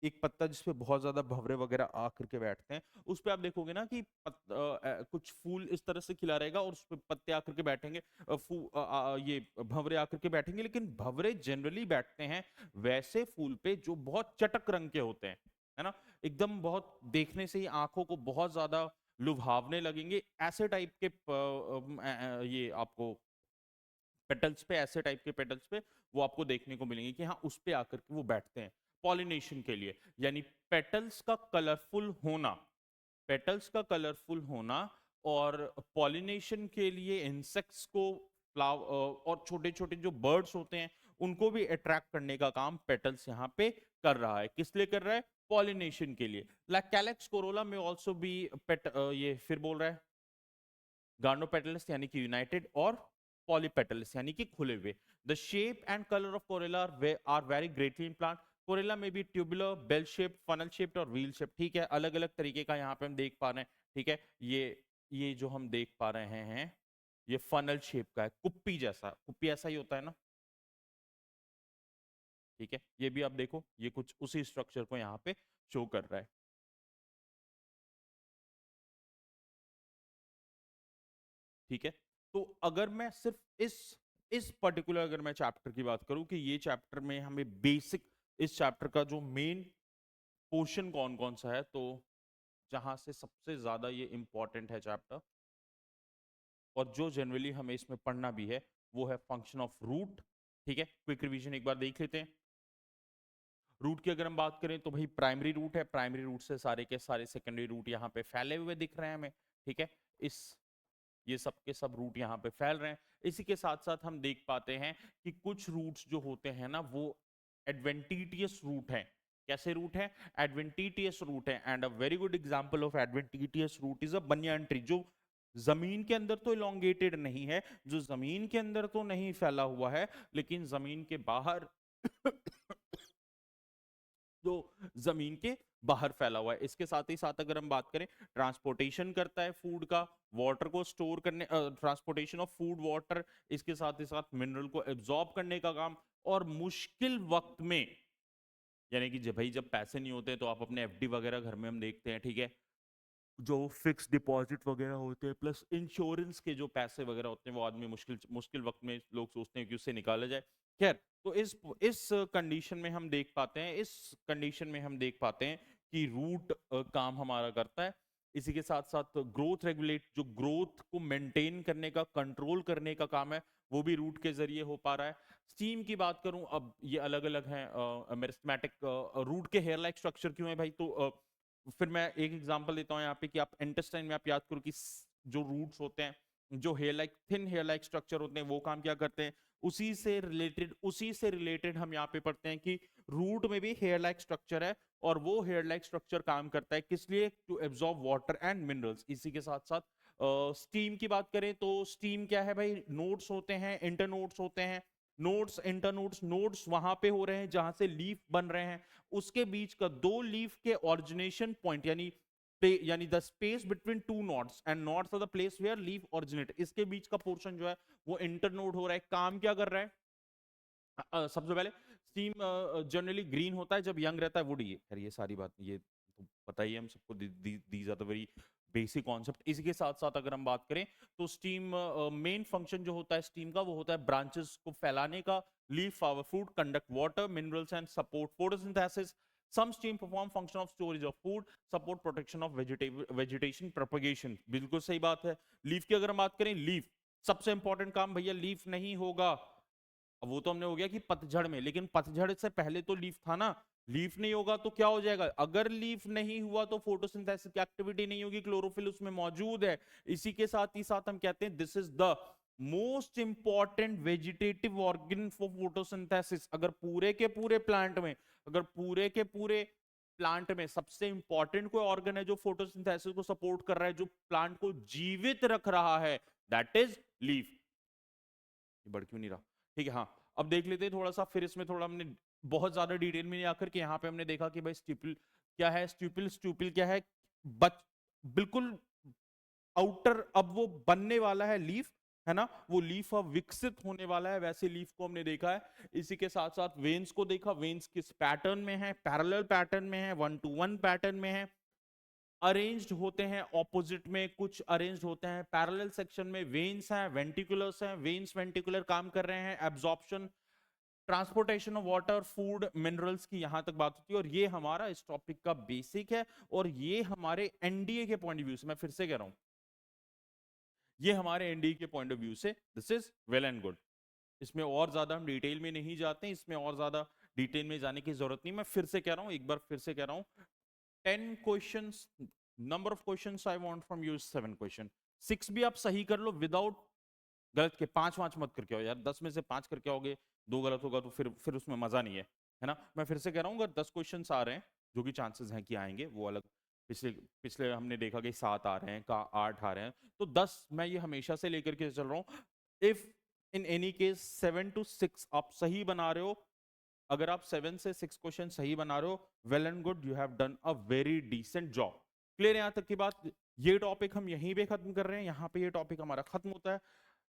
एक पत्ता जिसपे बहुत ज्यादा भंवरे वगैरह आकर के बैठते हैं, उस पे आप देखोगे ना कि कुछ फूल इस तरह से खिला रहेगा और उस पे पत्ते आकर के बैठेंगे, ये भंवरे आकर के बैठेंगे, लेकिन भंवरे जनरली बैठते हैं वैसे फूल पे जो बहुत चटक रंग के होते हैं, है ना, एकदम बहुत देखने से ही आंखों को बहुत ज्यादा लुभावने लगेंगे, ऐसे टाइप के ये आपको पेटल्स पे, ऐसे टाइप के पेटल्स पे वो आपको देखने को मिलेंगे कि हाँ उस पे आकर के वो बैठते हैं पॉलिनेशन के लिए। यानी पेटल्स का कलरफुल होना, पेटल्स का कलरफुल होना और पॉलिनेशन के लिए इंसेक्ट्स को, और छोटे छोटे जो बर्ड्स होते हैं उनको भी अट्रैक्ट करने का काम पेटल्स यहाँ पे कर रहा है। किस लिए कर रहा है? पॉलिनेशन के लिए। लाइक कैलेक्स कोरोला में ऑल्सो भी ये फिर बोल रहा है गार्नोपेटल्स यानी कि यूनाइटेड, और पॉलीपेटल्स यानी कि खुले हुए। The shape and colour of corolla are very greatly in plant. Corolla में भी tubular, bell shape, funnel shape और व्हील शेप, ठीक है, अलग अलग तरीके का यहाँ पे हम देख पा रहे हैं, ठीक है। ये जो हम देख पा रहे हैं ये फनल शेप का है, कुप्पी जैसा, कुप्पी ऐसा ही होता है ना, ठीक है। ये भी आप देखो, ये कुछ उसी स्ट्रक्चर को यहाँ पे शो कर रहा है, ठीक है। तो अगर मैं सिर्फ इस पर्टिकुलर अगर मैं चैप्टर की बात करूं कि ये चैप्टर में हमें बेसिक, इस चैप्टर का जो मेन पोर्शन कौन कौन सा है, तो जहां से सबसे ज्यादा ये इंपॉर्टेंट है चैप्टर और जो जनरली हमें इसमें पढ़ना भी है, वो है फंक्शन ऑफ रूट, ठीक है। क्विक रिवीजन एक बार देख लेते हैं। रूट की अगर हम बात करें तो भाई प्राइमरी रूट है, प्राइमरी रूट से सारे के सारे सेकेंडरी रूट यहाँ पे फैले हुए दिख रहे हैं हमें, ठीक है। इस ये सब के सब रूट यहाँ पे फैल रहे हैं। इसी के साथ साथ हम देख पाते हैं कि कुछ रूट्स जो होते हैं ना वो एडवेंटिटियस रूट हैं। कैसे रूट है? एडवेंटिटियस रूट है। And a very good example of adventitious root is a banyan tree, जो जमीन के अंदर तो इलोंगेटेड नहीं है, जो जमीन के अंदर तो नहीं फैला हुआ है, लेकिन जमीन के बाहर जो जमीन के बाहर फैला हुआ है। इसके साथ ही साथ अगर हम बात करें, ट्रांसपोर्टेशन करता है फूड का, वाटर को स्टोर करने, ट्रांसपोर्टेशन ऑफ फूड वाटर, इसके साथ ही साथ मिनरल को एब्जॉर्ब करने का काम, और मुश्किल वक्त में, यानी कि जब भाई जब पैसे नहीं होते तो आप अपने एफडी वगैरह घर में हम देखते हैं, ठीक है, जो फिक्स डिपॉजिट वगैरह होते हैं प्लस इंश्योरेंस के जो पैसे वगैरह होते हैं, वो आदमी मुश्किल मुश्किल वक्त में लोग सोचते हैं कि उससे निकाला जाए। खैर, तो इस कंडीशन में हम देख पाते हैं, इस कंडीशन में हम देख पाते हैं कि रूट काम हमारा करता है। इसी के साथ साथ ग्रोथ रेगुलेट, जो ग्रोथ को मेंटेन करने का, कंट्रोल करने का काम है, वो भी रूट के जरिए हो पा रहा है। स्टीम की बात करूं, अब ये अलग अलग हैं मेरिस्टेमेटिक, रूट के हेयर लाइक स्ट्रक्चर क्यों है भाई, तो फिर मैं एक एग्जांपल देता हूं यहाँ पे कि आप इंटेस्टाइन में आप याद करो कि जो रूट्स होते हैं, जो hair like, thin hair like structure होते हैं, वो काम क्या करते हैं, उसी से रिलेटेड हम यहाँ पे पढ़ते हैं कि रूट में भी हेयर लाइक स्ट्रक्चर है, और वो हेयर लाइक स्ट्रक्चर काम करता है किस लिए? To absorb water and minerals. इसी के साथ साथ स्टीम की बात करें तो स्टीम क्या है भाई, नोड्स होते हैं, इंटरनोड्स होते हैं, नोड्स इंटरनोड्स, नोड्स वहां पे हो रहे हैं जहां से लीफ बन रहे हैं, उसके बीच का दो लीफ के ऑरिजिनेशन पॉइंट, यानी the space between two nodes, and nodes are the place where leaf originate, इसके बीच का पोर्शन जो है वो इंटरनोड हो रहा है। काम क्या कर रहा है? सबसे पहले स्टीम जनरली ग्रीन होता है जब यंग रहता है, वुड, ये खैर ये सारी बात ये तो पता ही है हम सबको, these are the very basic concept. इसी के साथ साथ अगर हम बात करें तो स्टीम मेन फंक्शन जो होता है स्टीम का, वो होता है ब्रांचेस को फैलाने का, leave flower fruit, conduct water minerals and support photosynthesis. Some stem perform function of storage of food, support protection of vegetation propagation. बिल्कुल सही बात है। लीफ की अगर हम बात करें, लीफ सबसे इंपॉर्टेंट काम भैया, लीफ नहीं होगा, अब वो तो हमने हो गया कि पतझड़ में, लेकिन पतझड़ से पहले तो लीफ था ना। लीफ नहीं होगा तो क्या हो जाएगा? अगर लीफ नहीं हुआ तो फोटोसिंथेसिस की एक्टिविटी नहीं होगी, क्लोरोफिल उसमें मौजूद है। इसी के साथ ही साथ हम कहते हैं this is the most important vegetative organ for photosynthesis. अगर पूरे के पूरे प्लांट में, अगर पूरे के पूरे प्लांट में सबसे इंपॉर्टेंट कोई ऑर्गन है जो फोटोसिंथेसिस को सपोर्ट कर रहा है, जो प्लांट को जीवित रख रहा है, दैट इज लीफ। बढ़ क्यों नहीं रहा? ठीक है, हाँ। अब देख लेते हैं थोड़ा सा, फिर इसमें थोड़ा हमने बहुत ज्यादा डिटेल में नहीं आकर के यहाँ पे हमने देखा कि भाई स्ट्यूपिल क्या है, स्ट्यूपिल स्ट्यूपिल क्या है, बच बिल्कुल आउटर, अब वो बनने वाला है लीफ, है ना, वो लीफ अब विकसित होने वाला है, वैसे लीफ को हमने देखा है। इसी के साथ साथ वेन्स को देखा, वेन्स किस पैटर्न में है, पैरेलल पैटर्न में है, 1 to 1 पैटर्न में है, अरेंज्ड होते हैं ऑपोजिट में, कुछ अरेंज्ड होते हैं पैरेलल सेक्शन में, वेन्स हैं, वेंटिकुलर्स हैं, वेन्स वेंटिकुलर काम कर रहे हैं, absorption, transportation of water, food, minerals की यहां तक बात होती है। और ये हमारा इस टॉपिक का बेसिक है, और ये हमारे एनडीए के पॉइंट ऑफ व्यू से, मैं फिर से कह रहा हूं, ये हमारे एनडीए के पॉइंट ऑफ व्यू से this is well and good. इसमें और ज्यादा हम डिटेल में नहीं जाते हैं, इसमें और ज्यादा डिटेल में जाने की जरूरत नहीं। मैं फिर से कह रहा हूं, एक बार फिर से कह रहा हूं, 10 questions, number of questions I want from you 7 question. 6 भी आप सही कर लो विदाउट गलत के, 5 मत करके आओ यार, 10 में से 5 करके आओगे, 2 गलत होगा तो फिर उसमें मजा नहीं है ना। मैं फिर से कह रहा हूँ, अगर 10 क्वेश्चन आ रहे हैं, जो कि चांसेस हैं कि आएंगे, वो अलग, पिछले पिछले हमने देखा कि 7 आ रहे हैं, का 8 आ रहे हैं, तो 10 मैं ये हमेशा से लेकर के चल रहा हूँ। If in any case 7 to 6 आप सही बना रहे हो, अगर आप 7 से 6 क्वेश्चन सही बना रहे हो, well and good, you have done a very decent job. Clear है यहाँ तक की बात? ये टॉपिक हम यहीं पे खत्म कर रहे हैं, यहाँ पे ये टॉपिक हमारा खत्म होता है।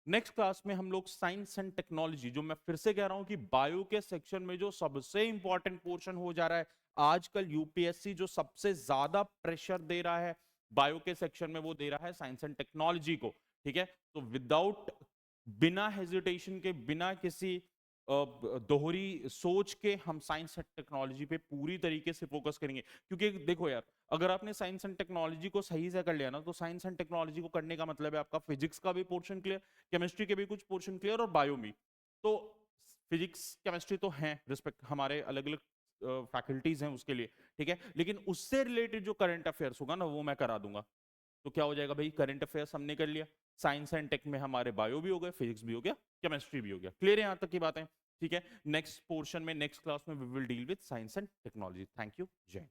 नेक्स्ट क्लास में हम लोग साइंस एंड टेक्नोलॉजी, जो मैं फिर से कह रहा हूं कि बायो के सेक्शन में जो सबसे इंपॉर्टेंट पोर्शन हो जा रहा है आजकल, यूपीएससी जो सबसे ज्यादा प्रेशर दे रहा है बायो के सेक्शन में, वो दे रहा है साइंस एंड टेक्नोलॉजी को। ठीक है, तो विदाउट, बिना हेजिटेशन के, बिना किसी दोहरी सोच के हम साइंस एंड टेक्नोलॉजी पे पूरी तरीके से फोकस करेंगे। क्योंकि देखो यार, अगर आपने साइंस एंड टेक्नोलॉजी को सही से कर लिया ना, तो साइंस एंड टेक्नोलॉजी को करने का मतलब है आपका फिजिक्स का भी पोर्शन क्लियर, केमिस्ट्री के भी कुछ पोर्शन क्लियर, और बायो भी। तो फिजिक्स केमिस्ट्री तो हैं, रिस्पेक्ट हमारे अलग अलग फैकल्टीज हैं उसके लिए, ठीक है, लेकिन उससे रिलेटेड जो करंट अफेयर्स होगा ना, वो मैं करा दूंगा। तो क्या हो जाएगा भाई, करंट अफेयर्स हमने कर लिया, साइंस एंड टेक में हमारे बायो भी हो गए, फिजिक्स भी हो गया, केमिस्ट्री भी हो गया। क्लियर है यहाँ तक की बातें? ठीक है, नेक्स्ट पोर्शन में, नेक्स्ट क्लास में we will deal with science and technology. Thank you, जय हिंद।